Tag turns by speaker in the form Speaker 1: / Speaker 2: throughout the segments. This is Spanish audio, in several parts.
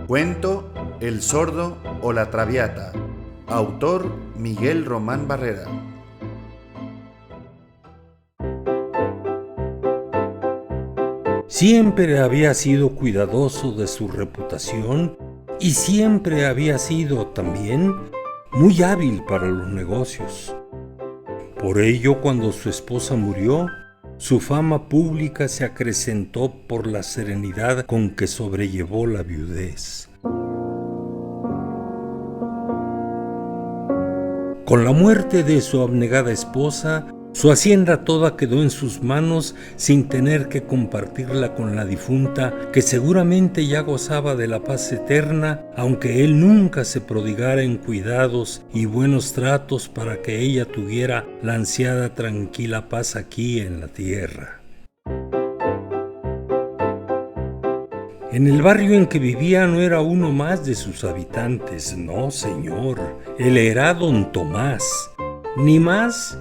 Speaker 1: Cuento El sordo o la traviata. Autor Miguel Román Barrera.
Speaker 2: Siempre había sido cuidadoso de su reputación y siempre había sido también muy hábil para los negocios. Por ello, cuando su esposa murió, su fama pública se acrecentó por la serenidad con que sobrellevó la viudez. Con la muerte de su abnegada esposa, su hacienda toda quedó en sus manos sin tener que compartirla con la difunta, que seguramente ya gozaba de la paz eterna, aunque él nunca se prodigara en cuidados y buenos tratos para que ella tuviera la ansiada tranquila paz aquí en la tierra. En el barrio en que vivía no era uno más de sus habitantes, no señor, él era don Tomás, ni más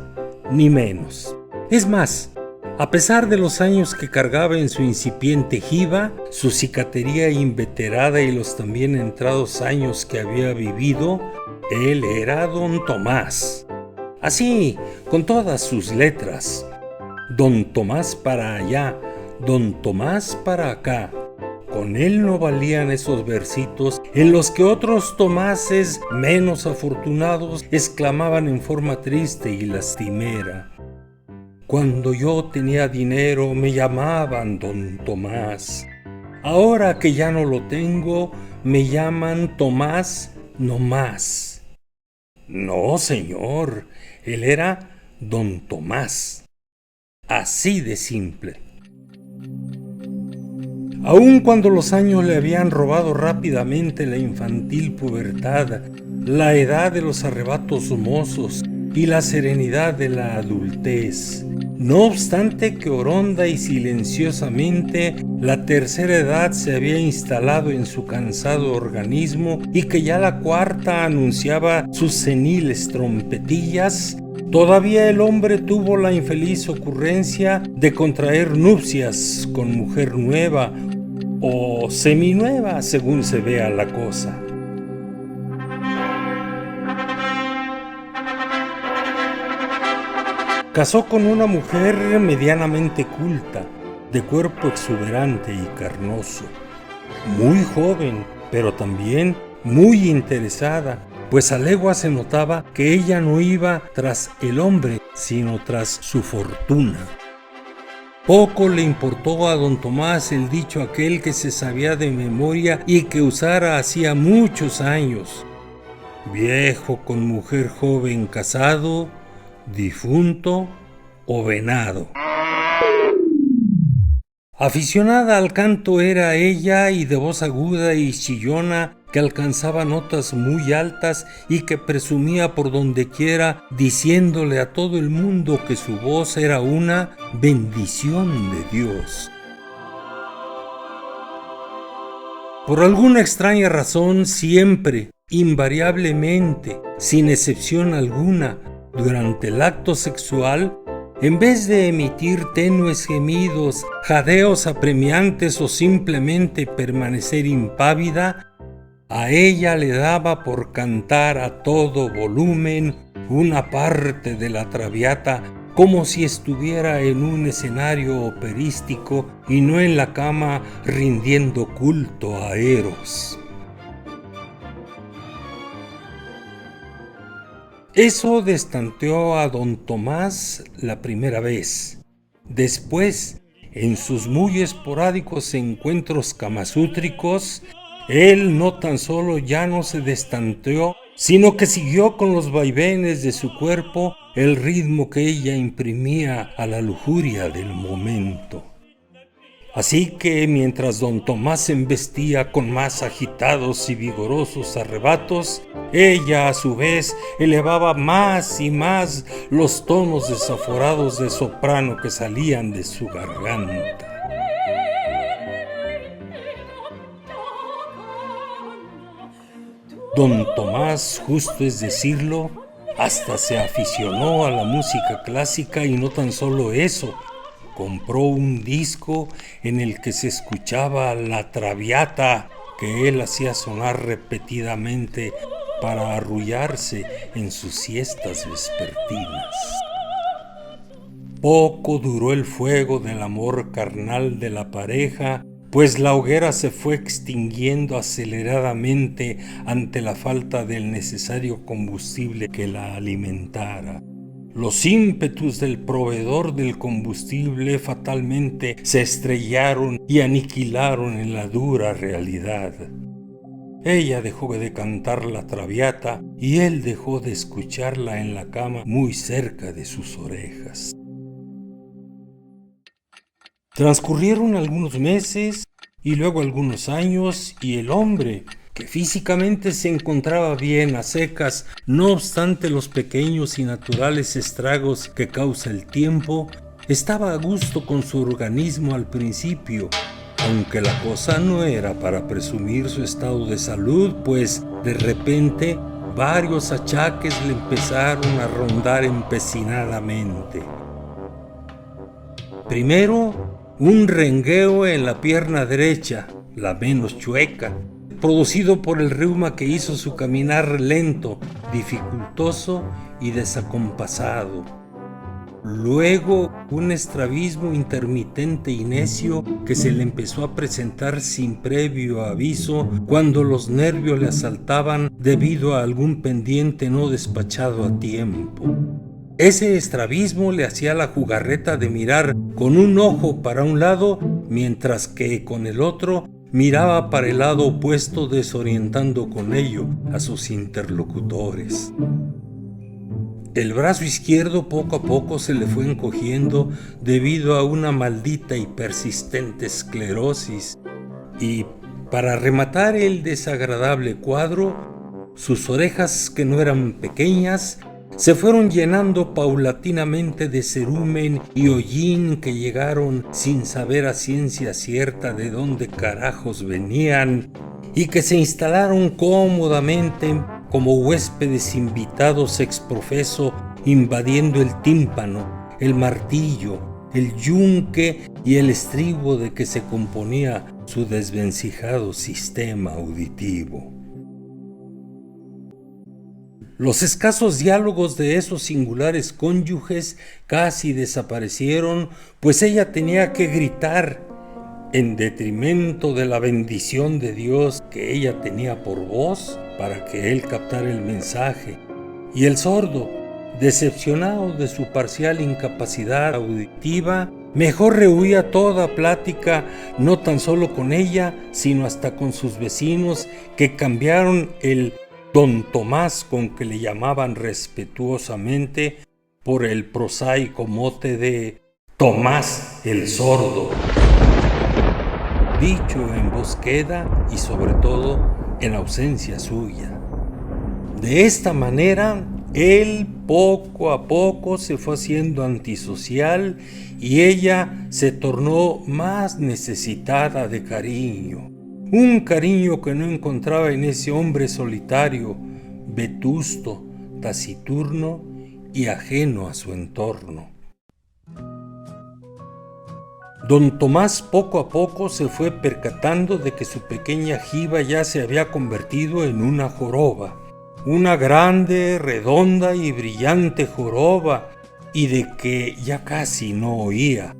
Speaker 2: ni menos. Es más, a pesar de los años que cargaba en su incipiente jiba, su cicatería inveterada y los también entrados años que había vivido, él era don Tomás. Así, con todas sus letras. Don Tomás para allá, don Tomás para acá. Con él no valían esos versitos en los que otros Tomáses menos afortunados exclamaban en forma triste y lastimera: cuando yo tenía dinero me llamaban don Tomás. Ahora que ya no lo tengo, me llaman Tomás no más. No, señor, él era don Tomás. Así de simple. Aun cuando los años le habían robado rápidamente la infantil pubertad, la edad de los arrebatos mozos y la serenidad de la adultez, no obstante que oronda y silenciosamente la tercera edad se había instalado en su cansado organismo y que ya la cuarta anunciaba sus seniles trompetillas, todavía el hombre tuvo la infeliz ocurrencia de contraer nupcias con mujer nueva o seminueva, según se vea la cosa. Casó con una mujer medianamente culta, de cuerpo exuberante y carnoso, muy joven, pero también muy interesada, pues a leguas se notaba que ella no iba tras el hombre, sino tras su fortuna. Poco le importó a don Tomás el dicho aquel que se sabía de memoria y que usara hacía muchos años: viejo con mujer joven casado, difunto o venado. Aficionada al canto era ella, y de voz aguda y chillona que alcanzaba notas muy altas y que presumía por donde quiera diciéndole a todo el mundo que su voz era una bendición de Dios. Por alguna extraña razón, siempre, invariablemente, sin excepción alguna, durante el acto sexual, en vez de emitir tenues gemidos, jadeos apremiantes o simplemente permanecer impávida, a ella le daba por cantar a todo volumen una parte de la traviata, como si estuviera en un escenario operístico y no en la cama rindiendo culto a Eros. Eso destanteó a don Tomás la primera vez. Después, en sus muy esporádicos encuentros camasútricos, él no tan solo ya no se destanteó, sino que siguió con los vaivenes de su cuerpo el ritmo que ella imprimía a la lujuria del momento. Así que mientras don Tomás se embestía con más agitados y vigorosos arrebatos, ella a su vez elevaba más y más los tonos desaforados de soprano que salían de su garganta. Don Tomás, justo es decirlo, hasta se aficionó a la música clásica, y no tan solo eso, compró un disco en el que se escuchaba la traviata que él hacía sonar repetidamente para arrullarse en sus siestas vespertinas. Poco duró el fuego del amor carnal de la pareja, pues la hoguera se fue extinguiendo aceleradamente ante la falta del necesario combustible que la alimentara. Los ímpetus del proveedor del combustible fatalmente se estrellaron y aniquilaron en la dura realidad. Ella dejó de cantar la traviata y él dejó de escucharla en la cama muy cerca de sus orejas. Transcurrieron algunos meses y luego algunos años y el hombre, que físicamente se encontraba bien a secas, no obstante los pequeños y naturales estragos que causa el tiempo, estaba a gusto con su organismo al principio, aunque la cosa no era para presumir su estado de salud, pues de repente varios achaques le empezaron a rondar empecinadamente. Primero, un rengueo en la pierna derecha, la menos chueca, producido por el reuma que hizo su caminar lento, dificultoso y desacompasado. Luego, un estrabismo intermitente y necio que se le empezó a presentar sin previo aviso cuando los nervios le asaltaban debido a algún pendiente no despachado a tiempo. Ese estrabismo le hacía la jugarreta de mirar con un ojo para un lado, mientras que con el otro miraba para el lado opuesto, desorientando con ello a sus interlocutores. El brazo izquierdo poco a poco se le fue encogiendo debido a una maldita y persistente esclerosis y, para rematar el desagradable cuadro, sus orejas, que no eran pequeñas, se fueron llenando paulatinamente de cerumen y hollín que llegaron sin saber a ciencia cierta de dónde carajos venían y que se instalaron cómodamente como huéspedes invitados exprofeso, invadiendo el tímpano, el martillo, el yunque y el estribo de que se componía su desvencijado sistema auditivo. Los escasos diálogos de esos singulares cónyuges casi desaparecieron, pues ella tenía que gritar en detrimento de la bendición de Dios que ella tenía por voz para que él captara el mensaje. Y el sordo, decepcionado de su parcial incapacidad auditiva, mejor rehuía toda plática, no tan solo con ella, sino hasta con sus vecinos, que cambiaron el Don Tomás, con que le llamaban respetuosamente, por el prosaico mote de Tomás el Sordo, dicho en voz queda y sobre todo en ausencia suya. De esta manera, él poco a poco se fue haciendo antisocial y ella se tornó más necesitada de cariño. Un cariño que no encontraba en ese hombre solitario, vetusto, taciturno y ajeno a su entorno. Don Tomás poco a poco se fue percatando de que su pequeña jiba ya se había convertido en una joroba, una grande, redonda y brillante joroba, y de que ya casi no oía.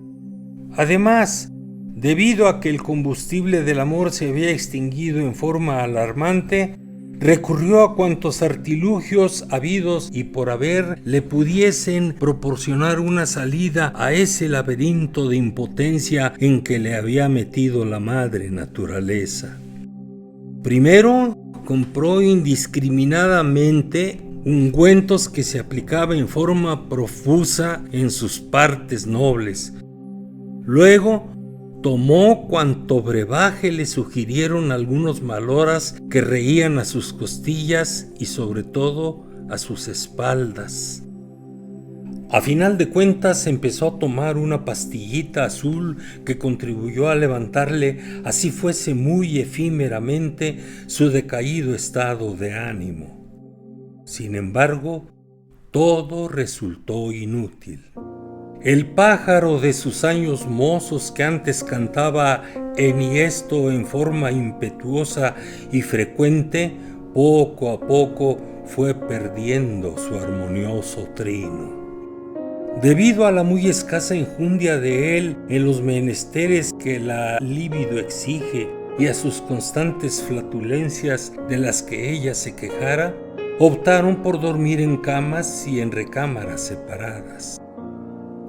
Speaker 2: Además, debido a que el combustible del amor se había extinguido en forma alarmante, recurrió a cuantos artilugios habidos y por haber le pudiesen proporcionar una salida a ese laberinto de impotencia en que le había metido la madre naturaleza. Primero, compró indiscriminadamente ungüentos que se aplicaba en forma profusa en sus partes nobles. Luego, tomó cuanto brebaje le sugirieron algunos maloras que reían a sus costillas y sobre todo a sus espaldas. A final de cuentas empezó a tomar una pastillita azul que contribuyó a levantarle, así fuese muy efímeramente, su decaído estado de ánimo. Sin embargo, todo resultó inútil. El pájaro de sus años mozos que antes cantaba enhiesto en forma impetuosa y frecuente, poco a poco fue perdiendo su armonioso trino. Debido a la muy escasa enjundia de él en los menesteres que la libido exige y a sus constantes flatulencias de las que ella se quejara, optaron por dormir en camas y en recámaras separadas.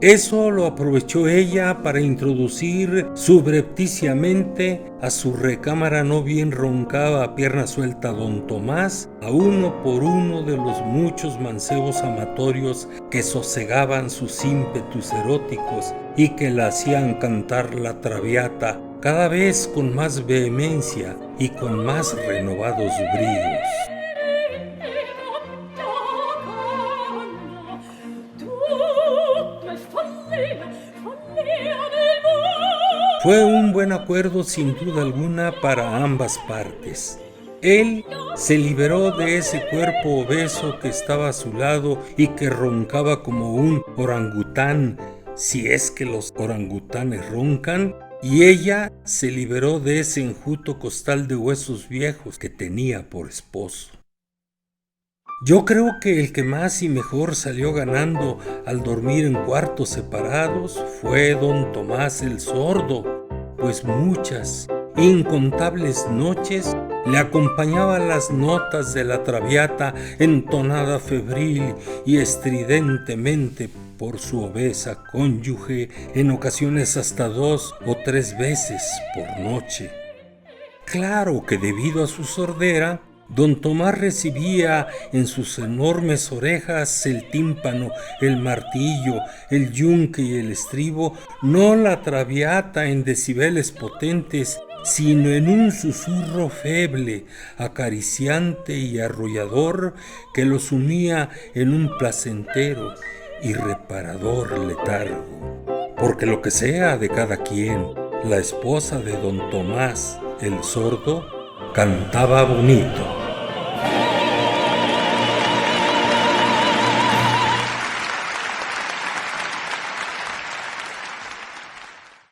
Speaker 2: Eso lo aprovechó ella para introducir subrepticiamente a su recámara no bien roncaba a pierna suelta don Tomás a uno por uno de los muchos mancebos amatorios que sosegaban sus ímpetus eróticos y que la hacían cantar la traviata cada vez con más vehemencia y con más renovados bríos. Fue un buen acuerdo sin duda alguna para ambas partes. Él se liberó de ese cuerpo obeso que estaba a su lado y que roncaba como un orangután, si es que los orangutanes roncan, y ella se liberó de ese enjuto costal de huesos viejos que tenía por esposo. Yo creo que el que más y mejor salió ganando al dormir en cuartos separados fue don Tomás el sordo, pues muchas, incontables noches le acompañaban las notas de la traviata entonada febril y estridentemente por su obesa cónyuge, en ocasiones hasta 2 o 3 veces por noche. Claro que debido a su sordera, don Tomás recibía en sus enormes orejas el tímpano, el martillo, el yunque y el estribo, no la traviata en decibeles potentes, sino en un susurro feble, acariciante y arrullador que los unía en un placentero y reparador letargo. Porque lo que sea de cada quien, la esposa de don Tomás el sordo cantaba bonito.